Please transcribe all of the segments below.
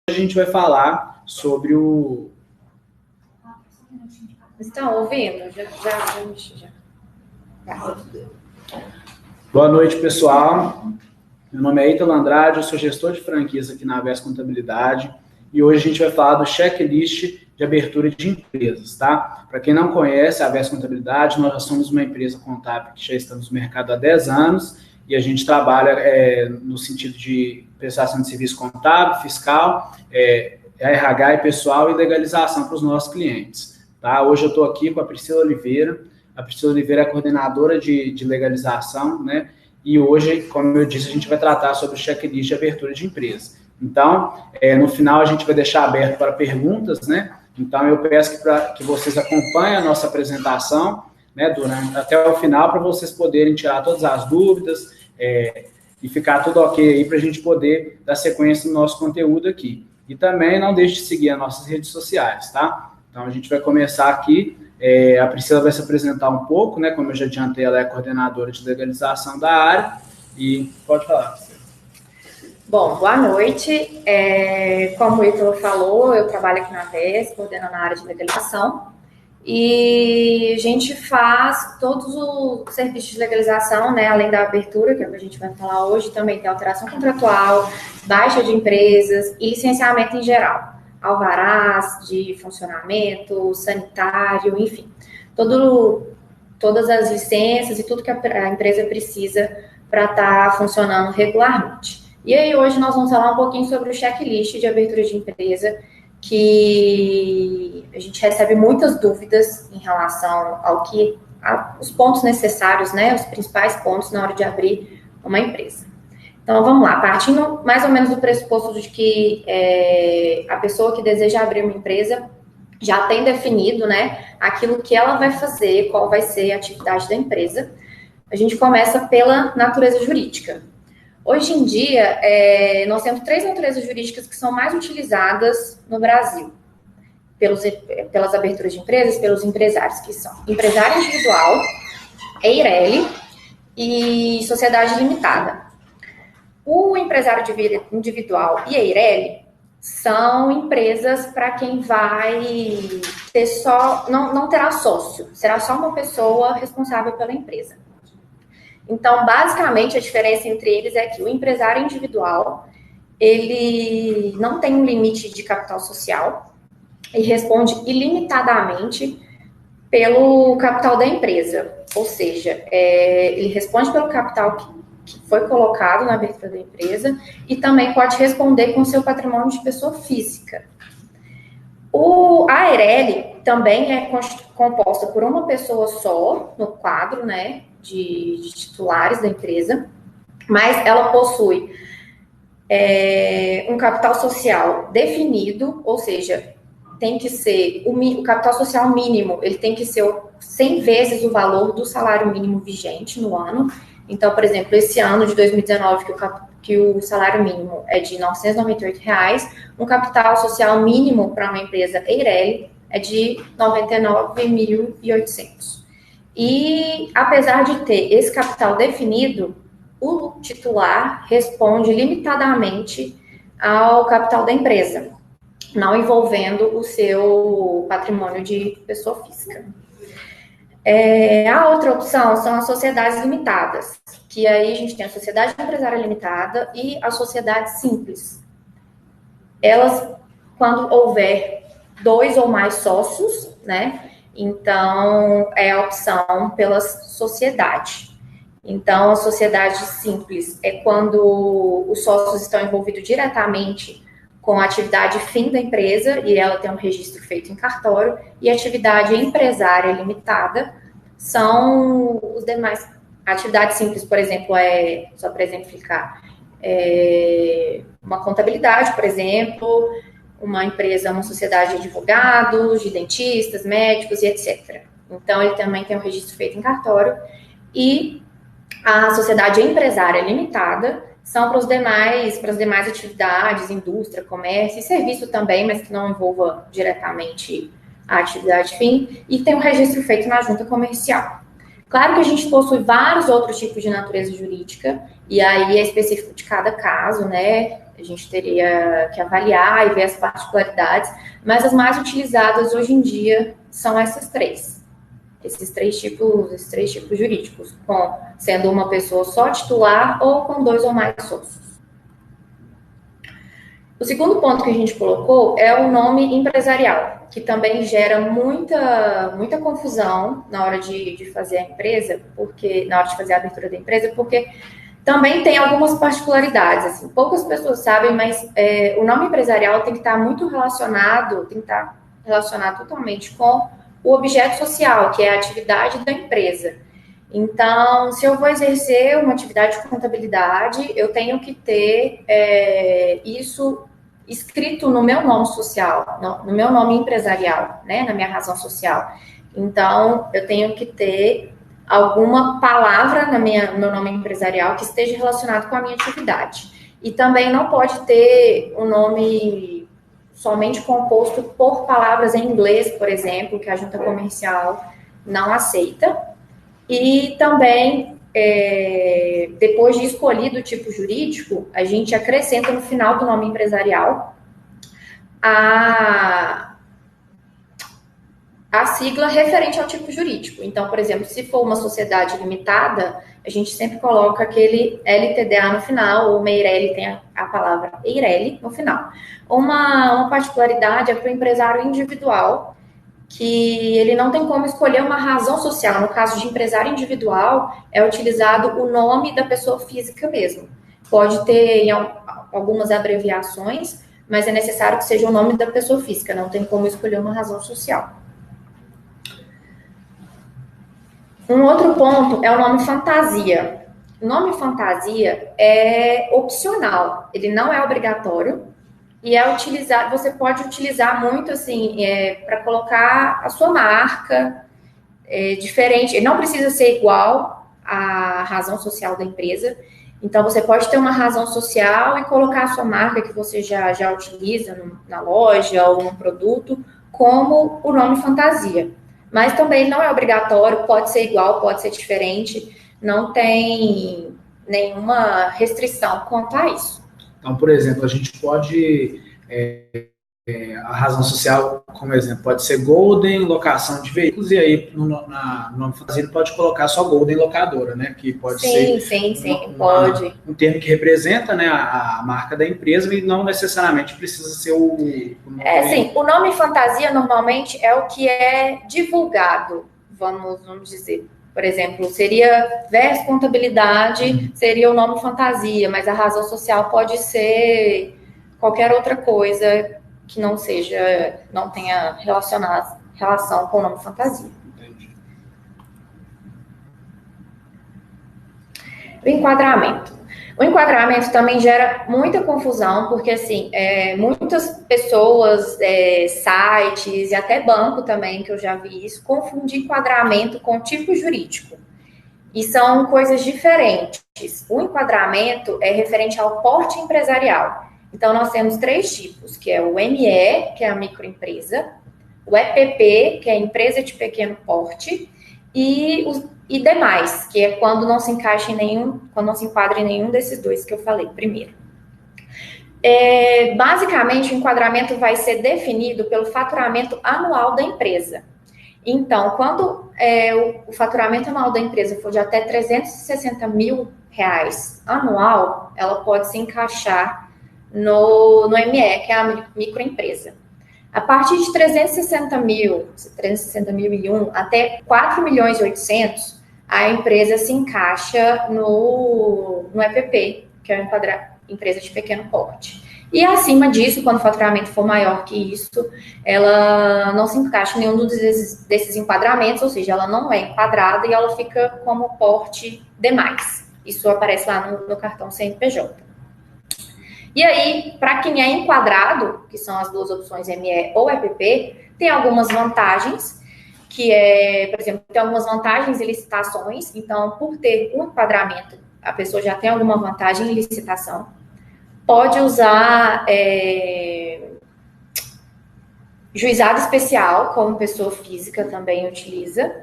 A gente vai falar sobre o... Estão ouvindo? Já. Boa noite, pessoal. Meu nome é Ítalo Andrade, eu sou gestor de franquias aqui na Avés Contabilidade e hoje a gente vai falar do checklist de abertura de empresas, tá? Para quem não conhece a Avés Contabilidade, nós já somos uma empresa contábil que já estamos no mercado há 10 anos e a gente trabalha no sentido de prestação de serviço contábil, fiscal, RH e pessoal e legalização para os nossos clientes, tá? Hoje eu estou aqui com a Priscila Oliveira. A Priscila Oliveira é coordenadora de legalização, né? E hoje, como eu disse, a gente vai tratar sobre o checklist de abertura de empresa. Então, no final a gente vai deixar aberto para perguntas, né? Então, eu peço que vocês acompanhem a nossa apresentação, né, até o final, para vocês poderem tirar todas as dúvidas e ficar tudo ok aí para a gente poder dar sequência no nosso conteúdo aqui. E também não deixe de seguir as nossas redes sociais, tá? Então, a gente vai começar aqui. A Priscila vai se apresentar um pouco, né? Como eu já adiantei, ela é coordenadora de legalização da área. E pode falar, Priscila. Bom, boa noite. Como o Ítalo falou, eu trabalho aqui na Avés, coordenando a área de legalização. E a gente faz todos os serviços de legalização, né? Além da abertura, que é o que a gente vai falar hoje, também tem alteração contratual, baixa de empresas e licenciamento em geral. Alvarás de funcionamento, sanitário, enfim. Todas as licenças e tudo que a empresa precisa para estar funcionando regularmente. E aí hoje nós vamos falar um pouquinho sobre o checklist de abertura de empresa, que a gente recebe muitas dúvidas em relação aos pontos necessários, né, os principais pontos na hora de abrir uma empresa. Então, vamos lá, partindo mais ou menos do pressuposto de que a pessoa que deseja abrir uma empresa já tem definido, né, aquilo que ela vai fazer, qual vai ser a atividade da empresa. A gente começa pela natureza jurídica. Hoje em dia, nós temos 3 naturezas jurídicas que são mais utilizadas no Brasil, pelas aberturas de empresas, pelos empresários, que são empresário individual, EIRELI e sociedade limitada. O empresário individual e a EIRELI são empresas para quem vai ter não terá sócio, será só uma pessoa responsável pela empresa. Então, basicamente, a diferença entre eles é que o empresário individual, ele não tem um limite de capital social e responde ilimitadamente pelo capital da empresa, ou seja, ele responde pelo capital que foi colocado na abertura da empresa e também pode responder com seu patrimônio de pessoa física. A EIRELI também é composta por uma pessoa só no quadro, né, de titulares da empresa, mas ela possui um capital social definido, ou seja, tem que ser o capital social mínimo, ele tem que ser 100 vezes o valor do salário mínimo vigente no ano. Então, por exemplo, esse ano de 2019, que o salário mínimo é de R$ 998, um capital social mínimo para uma empresa EIRELI é de R$ 99.800. E, apesar de ter esse capital definido, o titular responde limitadamente ao capital da empresa, não envolvendo o seu patrimônio de pessoa física. A outra opção são as sociedades limitadas, que aí a gente tem a sociedade empresária limitada e a sociedade simples. Elas, quando houver 2 ou mais sócios, né, então é a opção pela sociedade. Então, a sociedade simples é quando os sócios estão envolvidos diretamente com a atividade fim da empresa e ela tem um registro feito em cartório, e a atividade empresária limitada são os demais. A atividade simples, por exemplo, só para exemplificar, uma contabilidade, por exemplo, uma empresa, uma sociedade de advogados, de dentistas, médicos e etc. Então, ele também tem um registro feito em cartório, e a sociedade empresária limitada são para as demais atividades, indústria, comércio e serviço também, mas que não envolva diretamente a atividade fim, e tem um registro feito na junta comercial. Claro que a gente possui vários outros tipos de natureza jurídica, e aí é específico de cada caso, né? A gente teria que avaliar e ver as particularidades, mas as mais utilizadas hoje em dia são essas três. Esses três tipos jurídicos, sendo uma pessoa só titular ou com 2 ou mais sócios. O segundo ponto que a gente colocou é o nome empresarial, que também gera muita confusão na hora de fazer a empresa, na hora de fazer a abertura da empresa, porque também tem algumas particularidades, assim, poucas pessoas sabem, mas o nome empresarial tem que estar muito relacionado, totalmente com o objeto social, que é a atividade da empresa. Então, se eu vou exercer uma atividade de contabilidade, eu tenho que ter isso escrito no meu nome social, no meu nome empresarial, né, na minha razão social. Então, eu tenho que ter alguma palavra no meu nome empresarial que esteja relacionado com a minha atividade. E também não pode ter um nome somente composto por palavras em inglês, por exemplo, que a junta comercial não aceita. E também, depois de escolhido o tipo jurídico, a gente acrescenta no final do nome empresarial a sigla referente ao tipo jurídico. Então, por exemplo, se for uma sociedade limitada, a gente sempre coloca aquele LTDA no final, ou uma EIRELI tem a palavra EIRELI no final. Uma particularidade é para o empresário individual, que ele não tem como escolher uma razão social. No caso de empresário individual, é utilizado o nome da pessoa física mesmo. Pode ter algumas abreviações, mas é necessário que seja o nome da pessoa física, não tem como escolher uma razão social. Um outro ponto é o nome fantasia. O nome fantasia é opcional, ele não é obrigatório e você pode utilizar muito assim para colocar a sua marca diferente. Ele não precisa ser igual à razão social da empresa. Então você pode ter uma razão social e colocar a sua marca que você já utiliza na loja ou no produto como o nome fantasia. Mas também não é obrigatório, pode ser igual, pode ser diferente, não tem nenhuma restrição quanto a isso. Então, por exemplo, a gente pode, a razão social, como exemplo, pode ser Golden Locação de Veículos, e aí no nome fantasia pode colocar só Golden Locadora, né? Que pode ser pode. Um termo que representa, né, a marca da empresa e não necessariamente precisa ser o nome. Sim, o nome fantasia normalmente é o que é divulgado, vamos dizer. Por exemplo, seria Vers Contabilidade, seria o nome fantasia, mas a razão social pode ser qualquer outra coisa que não tenha relação com o nome fantasia. Entendi. O enquadramento. O enquadramento também gera muita confusão, porque, assim, muitas pessoas, sites e até banco também, que eu já vi isso, confundem enquadramento com tipo jurídico. E são coisas diferentes. O enquadramento é referente ao porte empresarial. Então, nós temos 3 tipos, que é o ME, que é a microempresa, o EPP, que é a empresa de pequeno porte, e demais, que é quando não se encaixa quando não se enquadra em nenhum desses dois que eu falei primeiro. Basicamente, o enquadramento vai ser definido pelo faturamento anual da empresa. Então, quando o faturamento anual da empresa for de até R$360 mil anual, ela pode se encaixar no ME, que é a microempresa. A partir de 360.001 até 4.800.000, a empresa se encaixa no EPP, que é a empresa de pequeno porte. E acima disso, quando o faturamento for maior que isso, ela não se encaixa em nenhum desses enquadramentos, ou seja, ela não é enquadrada e ela fica como porte demais. Isso aparece lá no cartão CNPJ. E aí, para quem é enquadrado, que são as duas opções ME ou EPP, tem algumas vantagens, que por exemplo, tem algumas vantagens em licitações. Então, por ter um enquadramento, a pessoa já tem alguma vantagem em licitação. Pode usar juizado especial, como pessoa física também utiliza.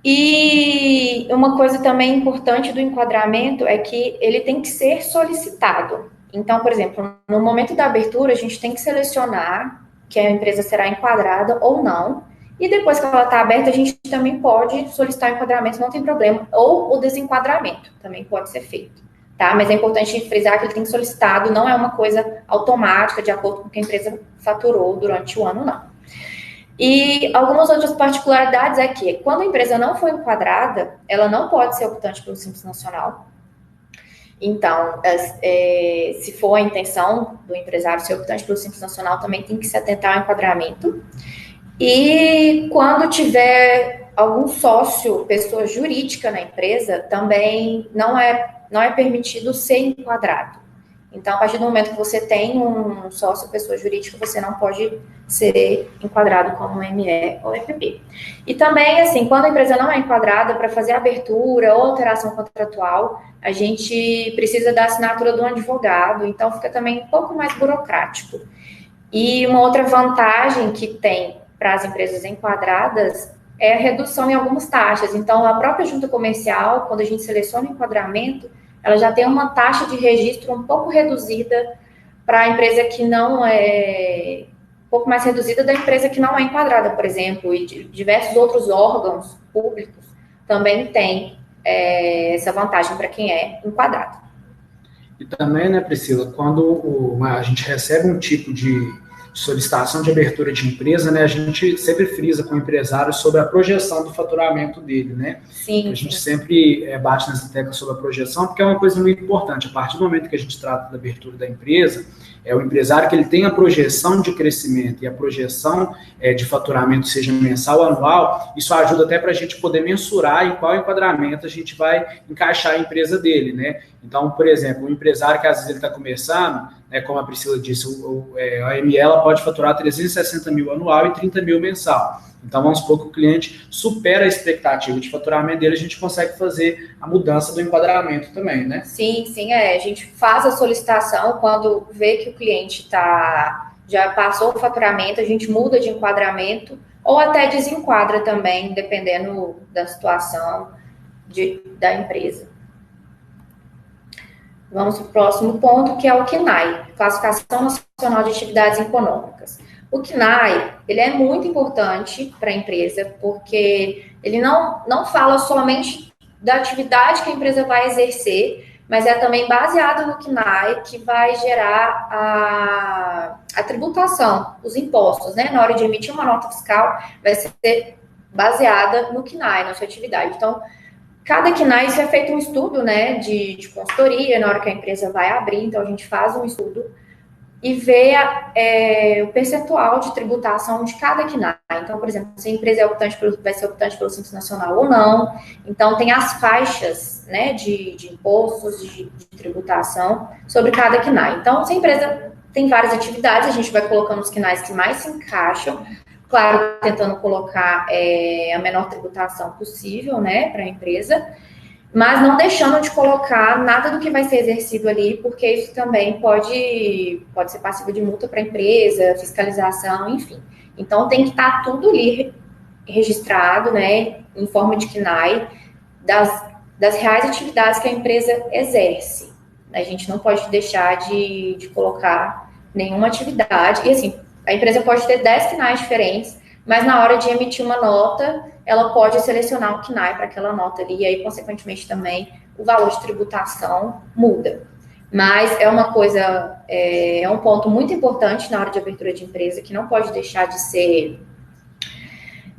E E uma coisa também importante do enquadramento é que ele tem que ser solicitado. Então, por exemplo, no momento da abertura, a gente tem que selecionar que a empresa será enquadrada ou não. E depois que ela está aberta, a gente também pode solicitar o enquadramento, não tem problema. Ou o desenquadramento também pode ser feito, tá? Mas é importante frisar que ele tem que ser solicitado, não é uma coisa automática, de acordo com o que a empresa faturou durante o ano, não. E algumas outras particularidades é que, quando a empresa não foi enquadrada, ela não pode ser optante pelo Simples Nacional. Então, se for a intenção do empresário ser optante pelo Simples Nacional, também tem que se atentar ao enquadramento. E quando tiver algum sócio, pessoa jurídica na empresa, também não é permitido ser enquadrado. Então, a partir do momento que você tem um sócio, pessoa jurídica, você não pode ser enquadrado como ME ou EPP. E também, assim, quando a empresa não é enquadrada, para fazer abertura ou alteração contratual, a gente precisa da assinatura de um advogado, então fica também um pouco mais burocrático. E uma outra vantagem que tem para as empresas enquadradas é a redução em algumas taxas. Então, a própria junta comercial, quando a gente seleciona o enquadramento, ela já tem uma taxa de registro um pouco reduzida para a empresa que não é... um pouco mais reduzida da empresa que não é enquadrada, por exemplo, e diversos outros órgãos públicos também têm essa vantagem para quem é enquadrado. E também, né, Priscila, quando a gente recebe um tipo de solicitação de abertura de empresa, né, a gente sempre frisa com o empresário sobre a projeção do faturamento dele, né? Sim. A gente sempre bate nessa tecla sobre a projeção, porque é uma coisa muito importante. A partir do momento que a gente trata da abertura da empresa, o empresário que ele tem a projeção de crescimento e a projeção de faturamento, seja mensal ou anual, isso ajuda até para a gente poder mensurar em qual enquadramento a gente vai encaixar a empresa dele, né? Então, por exemplo, um empresário que às vezes ele está começando, né, como a Priscila disse, a ME ela pode faturar 360 mil anual e 30 mil mensal. Então, vamos supor que o cliente supera a expectativa de faturamento dele, a gente consegue fazer a mudança do enquadramento também, né? Sim, a gente faz a solicitação quando vê que o cliente já passou o faturamento, a gente muda de enquadramento ou até desenquadra também, dependendo da situação da empresa. Vamos para o próximo ponto, que é o CNAE, Classificação Nacional de Atividades Econômicas. O CNAE, ele é muito importante para a empresa, porque ele não fala somente da atividade que a empresa vai exercer, mas é também baseado no CNAE que vai gerar a tributação, os impostos, né? Na hora de emitir uma nota fiscal, vai ser baseada no CNAE, na sua atividade. Então, cada CNAE, isso é feito um estudo, né, de consultoria, na hora que a empresa vai abrir, então a gente faz um estudo e vê o percentual de tributação de cada CNAE. Então, por exemplo, se a empresa vai ser optante pelo Simples Nacional ou não. Então, tem as faixas, né, de impostos, de tributação sobre cada CNAE. Então, se a empresa tem várias atividades, a gente vai colocando os CNAEs que mais se encaixam, claro, tentando colocar a menor tributação possível, né, para a empresa, mas não deixando de colocar nada do que vai ser exercido ali, porque isso também pode ser passivo de multa para a empresa, fiscalização, enfim. Então, tem que estar tudo ali registrado, né, em forma de CNAE, das reais atividades que a empresa exerce. A gente não pode deixar de colocar nenhuma atividade. E, assim, a empresa pode ter 10 CNAEs diferentes, mas na hora de emitir uma nota, ela pode selecionar um CNAE para aquela nota ali, e aí, consequentemente, também o valor de tributação muda. Mas é uma coisa, é um ponto muito importante na hora de abertura de empresa, que não pode deixar de ser,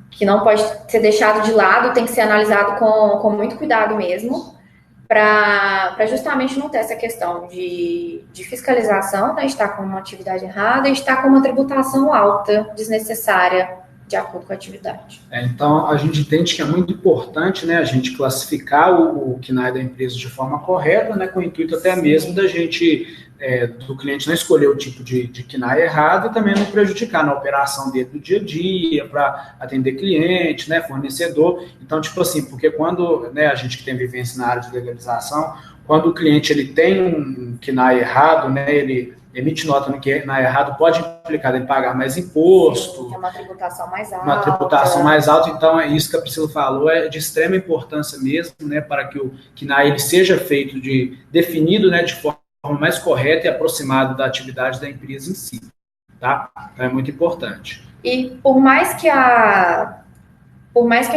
que não pode ser deixado de lado, tem que ser analisado com muito cuidado mesmo, para justamente não ter essa questão de fiscalização, né, estar com uma atividade errada e estar com uma tributação alta, desnecessária, de acordo com a atividade. Então, a gente entende que é muito importante, né, a gente classificar o CNAE da empresa de forma correta, né, com o intuito até mesmo da gente, do cliente não escolher o tipo de CNAE errado e também não prejudicar na operação dele do dia a dia, para atender cliente, né, fornecedor. Então, tipo assim, porque quando, né, a gente que tem vivência na área de legalização, quando o cliente ele tem um CNAE errado, né, ele emite nota no que é errado, pode implicar em pagar mais imposto. Sim, uma tributação mais alta. Uma tributação mais alta, então é isso que a Priscila falou, é de extrema importância mesmo, né, para que o KNAI ele seja feito definido, né, de forma mais correta e aproximada da atividade da empresa em si, tá? Então é muito importante. E por mais que a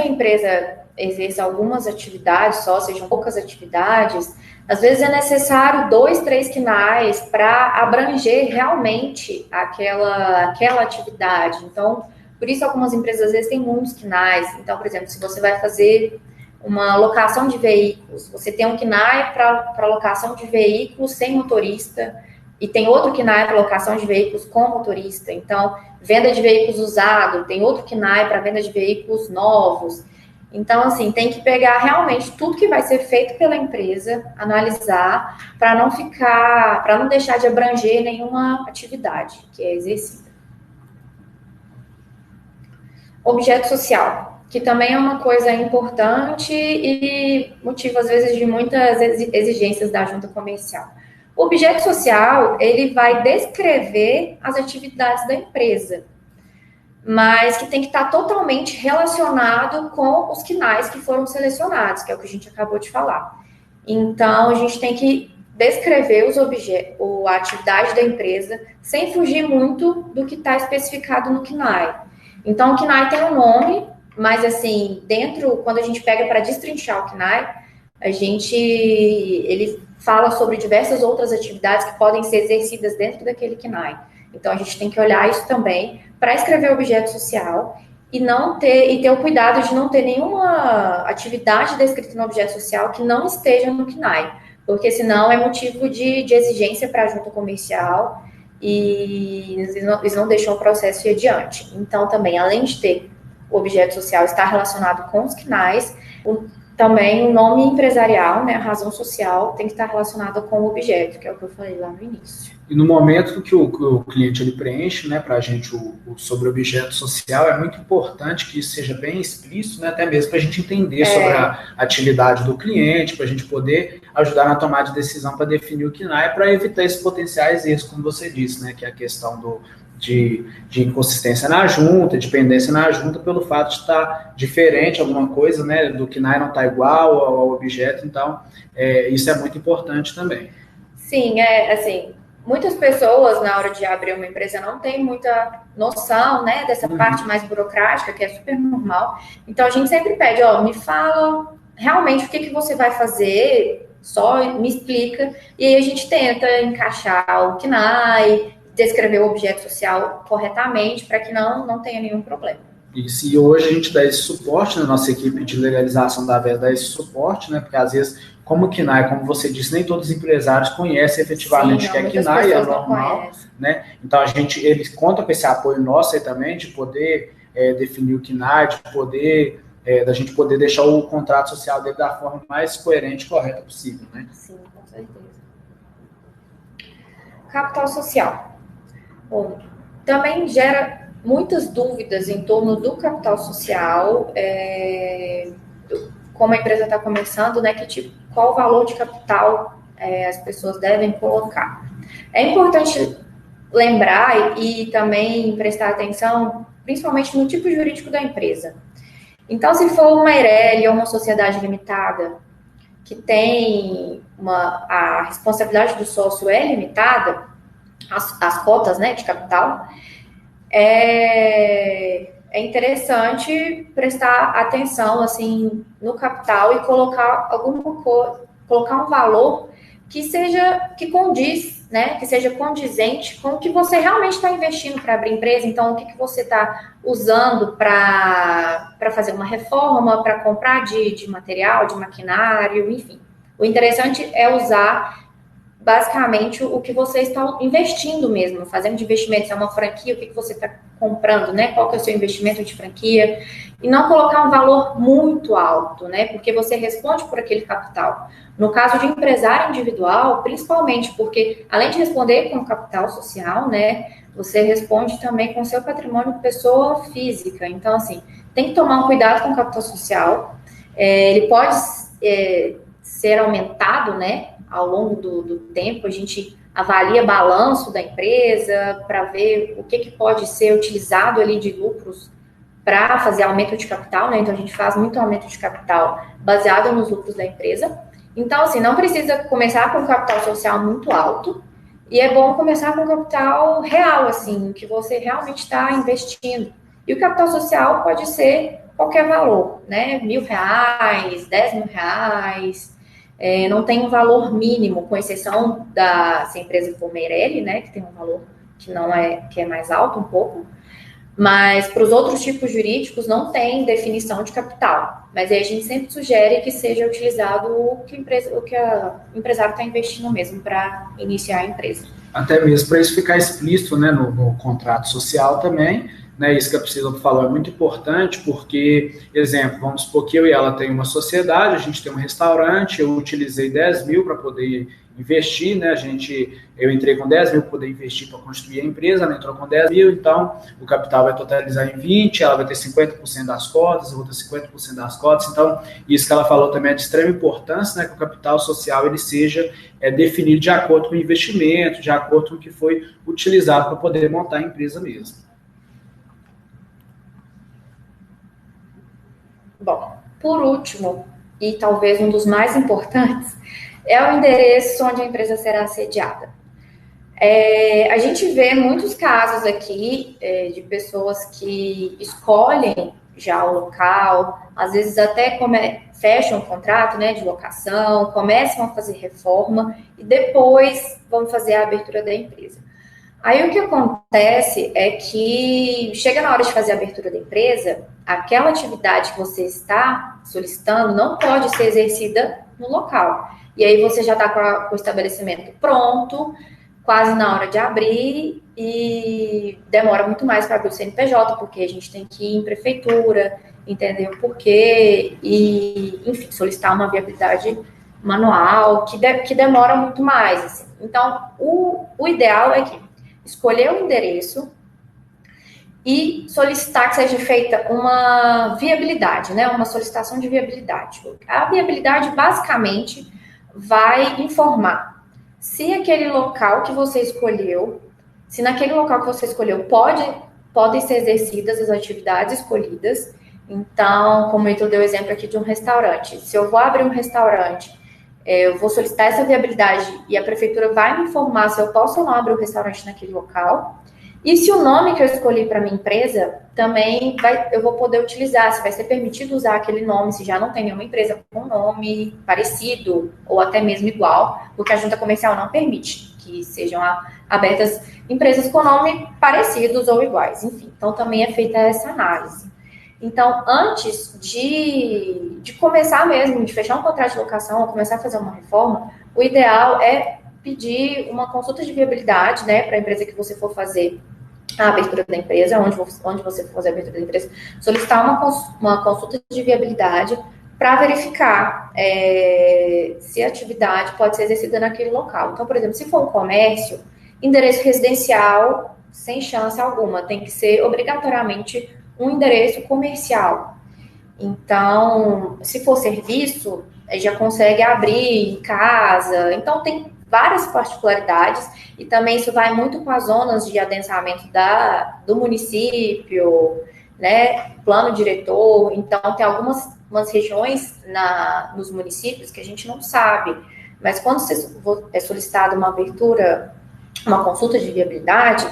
empresa exerça algumas atividades só, sejam poucas atividades, às vezes é necessário 2, 3 KNAIs para abranger realmente aquela atividade. Então, por isso algumas empresas às vezes têm muitos KNAIs. Então, por exemplo, se você vai fazer uma locação de veículos, você tem um KNAI para locação de veículos sem motorista e tem outro KNAI para locação de veículos com motorista. Então, venda de veículos usados, tem outro KNAI para venda de veículos novos. Então, assim, tem que pegar realmente tudo que vai ser feito pela empresa, analisar, para não deixar de abranger nenhuma atividade que é exercida. Objeto social, que também é uma coisa importante e motivo, às vezes, de muitas exigências da junta comercial. O objeto social, ele vai descrever as atividades da empresa, mas que tem que estar totalmente relacionado com os KNAIs que foram selecionados, que é o que a gente acabou de falar. Então, a gente tem que descrever a atividade da empresa sem fugir muito do que está especificado no KNAI. Então, o KNAI tem um nome, mas, assim, quando a gente pega para destrinchar o KNAI, ele fala sobre diversas outras atividades que podem ser exercidas dentro daquele KNAI. Então, a gente tem que olhar isso também para escrever o objeto social e ter o cuidado de não ter nenhuma atividade descrita no objeto social que não esteja no KNAI, porque senão é motivo de exigência para a junta comercial e eles não deixam o processo ir adiante. Então, também, além de ter o objeto social estar relacionado com os KNAIs, também o nome empresarial, né, a razão social, tem que estar relacionada com o objeto, que é o que eu falei lá no início. E no momento que o cliente ele preenche, né, para a gente sobre o objeto social, é muito importante que isso seja bem explícito, né, até mesmo para a gente entender sobre a atividade do cliente, para a gente poder ajudar na tomada de decisão para definir o KNAI, para evitar esses potenciais erros, como você disse, né, que é a questão de inconsistência na junta, de pendência na junta, pelo fato de estar diferente alguma coisa, né, do KNAI não estar igual ao objeto, então isso é muito importante também. Sim, assim, muitas pessoas na hora de abrir uma empresa não têm muita noção, né, dessa parte mais burocrática, que é super normal, então a gente sempre pede, me fala realmente o que você vai fazer, só me explica, e aí a gente tenta encaixar o KNAI, descrever o objeto social corretamente para que não tenha nenhum problema. Isso, e hoje a gente dá esse suporte na nossa equipe de legalização da VES, dá esse suporte, né, porque às vezes, como o KNAI, como você disse, nem todos os empresários conhecem efetivamente o que é KNAI, é normal, né, então eles contam com esse apoio nosso aí também, de poder definir o KNAI, da gente poder deixar o contrato social dele da forma mais coerente e correta possível, né. Sim, com certeza. Capital social. Bom, também gera muitas dúvidas em torno do capital social, como a empresa está começando, né, qual o valor de capital as pessoas devem colocar. É importante lembrar e também prestar atenção, principalmente no tipo jurídico da empresa. Então, se for uma EIRELI ou uma sociedade limitada, que tem a responsabilidade do sócio é limitada, as cotas, né, de capital, é interessante prestar atenção, assim, no capital e colocar colocar um valor que condiz, né, que seja condizente com o que você realmente está investindo para abrir empresa. Então, o que você está usando para fazer uma reforma, para comprar de material, de maquinário, enfim. O interessante é usar basicamente o que você está investindo mesmo, fazendo de investimento, se é uma franquia, o que você está comprando, né? Qual que é o seu investimento de franquia, e não colocar um valor muito alto, né? Porque você responde por aquele capital. No caso de empresário individual, principalmente porque, além de responder com capital social, né? Você responde também com seu patrimônio pessoa física. Então, assim, tem que tomar um cuidado com o capital social. Ele pode ser aumentado, né? Ao longo do tempo, a gente avalia balanço da empresa para ver o que pode ser utilizado ali de lucros para fazer aumento de capital, né? Então, a gente faz muito aumento de capital baseado nos lucros da empresa. Então, assim, não precisa começar com capital social muito alto, e é bom começar com capital real, assim, que você realmente está investindo. E o capital social pode ser qualquer valor, né? R$1.000, R$10.000, não tem um valor mínimo, com exceção da se a empresa for Meirelli, né? Que tem um valor que é mais alto um pouco. Mas para os outros tipos jurídicos não tem definição de capital. Mas aí a gente sempre sugere que seja utilizado o que o empresário está investindo mesmo para iniciar a empresa. Até mesmo para isso ficar explícito, né, no contrato social também, né, isso que a Priscila falou é muito importante, porque, exemplo, vamos supor que eu e ela tem uma sociedade, a gente tem um restaurante, eu utilizei 10 mil para poder investir, né, eu entrei com 10 mil para poder investir para construir a empresa, ela entrou com 10 mil, então o capital vai totalizar em 20, ela vai ter 50% das cotas, eu vou ter 50% das cotas, então isso que ela falou também é de extrema importância, né, que o capital social ele seja definido de acordo com o investimento, de acordo com o que foi utilizado para poder montar a empresa mesmo. Bom, por último, e talvez um dos mais importantes, é o endereço onde a empresa será sediada. A gente vê muitos casos aqui de pessoas que escolhem já o local, às vezes até fecham um contrato, né, de locação, começam a fazer reforma e depois vão fazer a abertura da empresa. Aí o que acontece é que chega na hora de fazer a abertura da empresa, aquela atividade que você está solicitando não pode ser exercida no local. E aí você já está com o estabelecimento pronto, quase na hora de abrir, e demora muito mais para abrir o CNPJ, porque a gente tem que ir em prefeitura, entender o porquê, e, enfim, solicitar uma viabilidade manual, que demora muito mais. Assim. Então, o ideal é que escolher o endereço e solicitar que seja feita uma viabilidade, né? Uma solicitação de viabilidade. A viabilidade, basicamente, vai informar se aquele local que você escolheu, se naquele local que você escolheu podem ser exercidas as atividades escolhidas. Então, como o Heitor deu o exemplo aqui de um restaurante. Se eu vou abrir um restaurante, eu vou solicitar essa viabilidade e a prefeitura vai me informar se eu posso ou não abrir o restaurante naquele local. E se o nome que eu escolhi para minha empresa também eu vou poder utilizar, se vai ser permitido usar aquele nome, se já não tem nenhuma empresa com um nome parecido ou até mesmo igual, porque a junta comercial não permite que sejam abertas empresas com nome parecidos ou iguais, enfim. Então, também é feita essa análise. Então, antes de começar mesmo, de fechar um contrato de locação ou começar a fazer uma reforma, o ideal é pedir uma consulta de viabilidade, né, para a empresa que você for fazer a abertura da empresa, onde você for fazer a abertura da empresa, solicitar uma consulta de viabilidade para verificar se a atividade pode ser exercida naquele local. Então, por exemplo, se for um comércio, endereço residencial, sem chance alguma, tem que ser obrigatoriamente um endereço comercial. Então, se for serviço, já consegue abrir em casa. Então, tem várias particularidades e também isso vai muito com as zonas de adensamento do município, né, plano diretor. Então, tem umas regiões nos municípios que a gente não sabe, mas quando é solicitada uma abertura, uma consulta de viabilidade,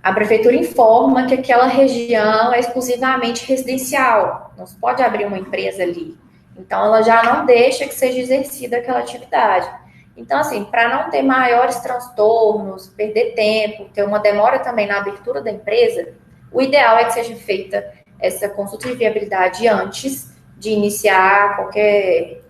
a prefeitura informa que aquela região é exclusivamente residencial, não se pode abrir uma empresa ali. Então, ela já não deixa que seja exercida aquela atividade. Então, assim, para não ter maiores transtornos, perder tempo, ter uma demora também na abertura da empresa, o ideal é que seja feita essa consulta de viabilidade antes de iniciar qualquer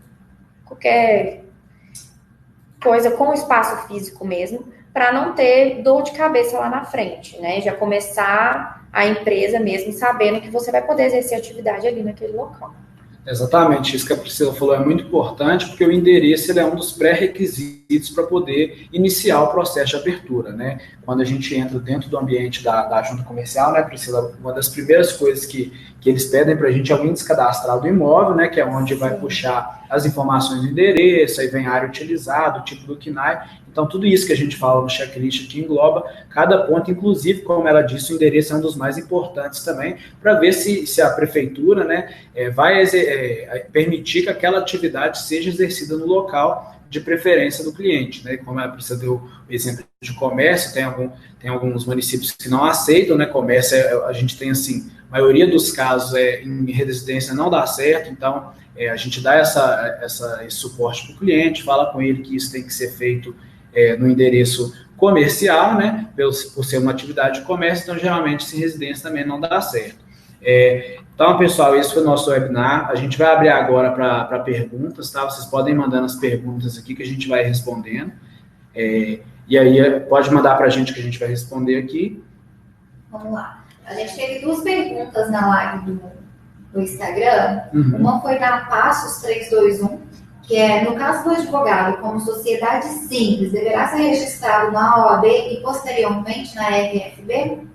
coisa com o espaço físico mesmo, para não ter dor de cabeça lá na frente, né? Já começar a empresa mesmo sabendo que você vai poder exercer atividade ali naquele local. Exatamente, isso que a Priscila falou é muito importante, porque o endereço ele é um dos pré-requisitos para poder iniciar o processo de abertura, né? Quando a gente entra dentro do ambiente da junta comercial, né, Priscila, uma das primeiras coisas que eles pedem para a gente é o índice cadastral do imóvel, né, que é onde vai puxar as informações do endereço, aí vem a área utilizada, o tipo do KNAI. Então, tudo isso que a gente fala no checklist aqui engloba cada ponto, inclusive, como ela disse, o endereço é um dos mais importantes também, para ver se a prefeitura, né, vai permitir que aquela atividade seja exercida no local de preferência do cliente, né? Como a Priscila deu o exemplo de comércio, tem alguns municípios que não aceitam, né? Comércio, a gente tem, assim, a maioria dos casos em residência não dá certo, então a gente dá esse suporte para o cliente, fala com ele que isso tem que ser feito no endereço comercial, né? Por ser uma atividade de comércio, então geralmente se residência também não dá certo. Então, pessoal, esse foi o nosso webinar. A gente vai abrir agora para perguntas, tá? Vocês podem mandar as perguntas aqui que a gente vai respondendo. E aí, pode mandar para a gente que a gente vai responder aqui. Vamos lá. A gente teve 2 perguntas na live do Instagram. Uma foi da Passos 321, que no caso do advogado, como sociedade simples, deverá ser registrado na OAB e posteriormente na RFB?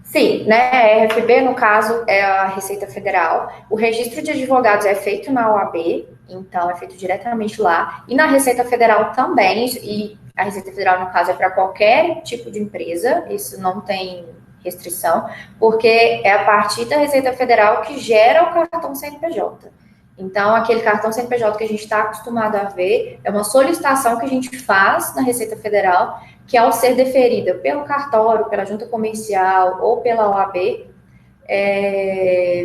Sim, né? A RFB, no caso, é a Receita Federal. O registro de advogados é feito na OAB, então é feito diretamente lá. E na Receita Federal também, e a Receita Federal, no caso, é para qualquer tipo de empresa, isso não tem restrição, porque é a partir da Receita Federal que gera o cartão CNPJ. Então, aquele cartão CNPJ que a gente está acostumado a ver é uma solicitação que a gente faz na Receita Federal, que ao ser deferida pelo cartório, pela junta comercial ou pela OAB,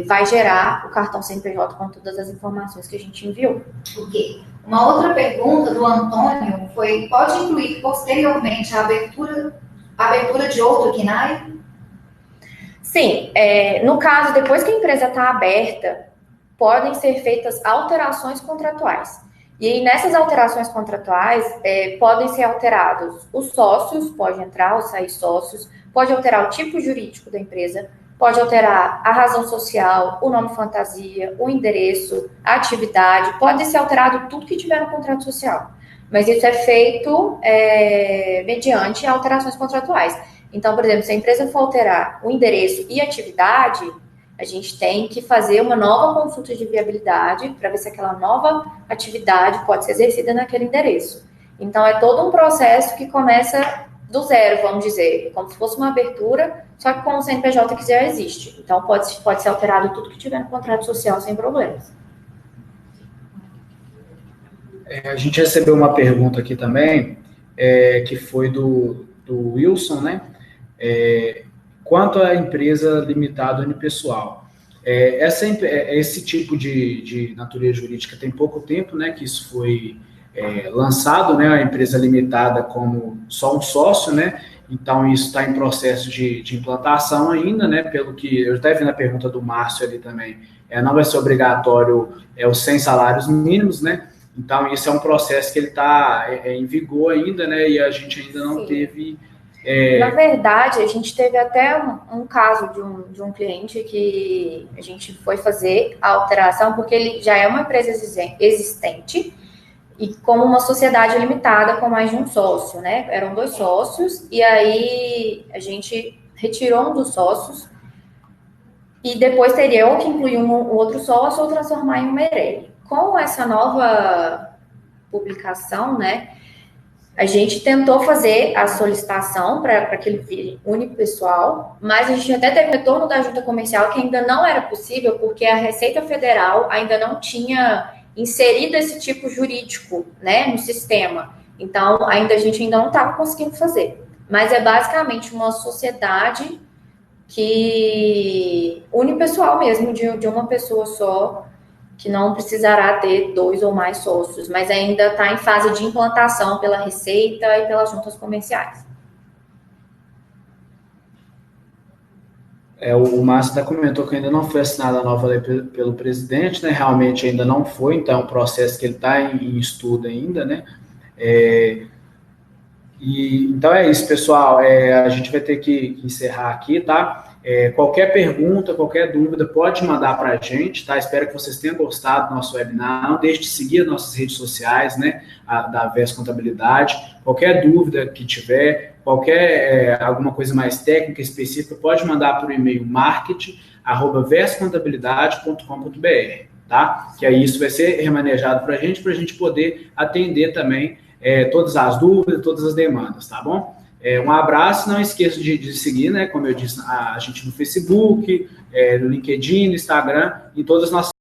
vai gerar o cartão CNPJ com todas as informações que a gente enviou. Ok. Uma outra pergunta do Antônio foi: pode incluir posteriormente a abertura de outro KNAI? Sim, no caso, depois que a empresa está aberta, podem ser feitas alterações contratuais. E aí, nessas alterações contratuais, podem ser alterados os sócios, pode entrar ou sair sócios, pode alterar o tipo jurídico da empresa, pode alterar a razão social, o nome fantasia, o endereço, a atividade, pode ser alterado tudo que tiver no contrato social. Mas isso é feito mediante alterações contratuais. Então, por exemplo, se a empresa for alterar o endereço e a atividade, a gente tem que fazer uma nova consulta de viabilidade para ver se aquela nova atividade pode ser exercida naquele endereço. Então, é todo um processo que começa do zero, vamos dizer, como se fosse uma abertura, só que com o CNPJ que já existe. Então, pode ser alterado tudo que tiver no contrato social sem problemas. A gente recebeu uma pergunta aqui também, que foi do Wilson, né? Quanto à empresa limitada unipessoal. Esse tipo de natureza jurídica tem pouco tempo, né, que isso foi lançado, né, a empresa limitada como só um sócio, né, então isso está em processo de implantação ainda, né, pelo que eu até vi na pergunta do Márcio ali também, não vai ser obrigatório os 100 salários mínimos, né, então isso é um processo que ele está em vigor ainda, né, e a gente ainda não teve... Na verdade, a gente teve até um caso de um cliente que a gente foi fazer a alteração, porque ele já é uma empresa existente e como uma sociedade limitada com mais de um sócio, né? Eram 2 sócios, e aí a gente retirou um dos sócios e depois teria ou que incluir um outro sócio ou transformar em um MEREL. Com essa nova publicação, né? A gente tentou fazer a solicitação para que ele vire unipessoal, mas a gente até teve retorno da junta comercial que ainda não era possível, porque a Receita Federal ainda não tinha inserido esse tipo jurídico, né, no sistema. Então, a gente ainda não estava conseguindo fazer. Mas é basicamente uma sociedade que unipessoal mesmo, de uma pessoa só, que não precisará ter 2 ou mais sócios, mas ainda está em fase de implantação pela Receita e pelas juntas comerciais. O Márcio até comentou que ainda não foi assinada a nova lei pelo presidente, né? Realmente ainda não foi, então é um processo que ele está em estudo ainda, né? Então é isso, pessoal. A gente vai ter que encerrar aqui, tá? Qualquer pergunta, qualquer dúvida, pode mandar para a gente, tá? Espero que vocês tenham gostado do nosso webinar. Não deixe de seguir as nossas redes sociais, né? Da VES Contabilidade. Qualquer dúvida que tiver, alguma coisa mais técnica, específica, pode mandar por e-mail marketing@vescontabilidade.com.br, tá? Que aí isso vai ser remanejado para a gente poder atender também todas as dúvidas, todas as demandas, tá bom? Um abraço, não esqueça de seguir, né, como eu disse, a gente no Facebook, no LinkedIn, no Instagram, em todas as nossas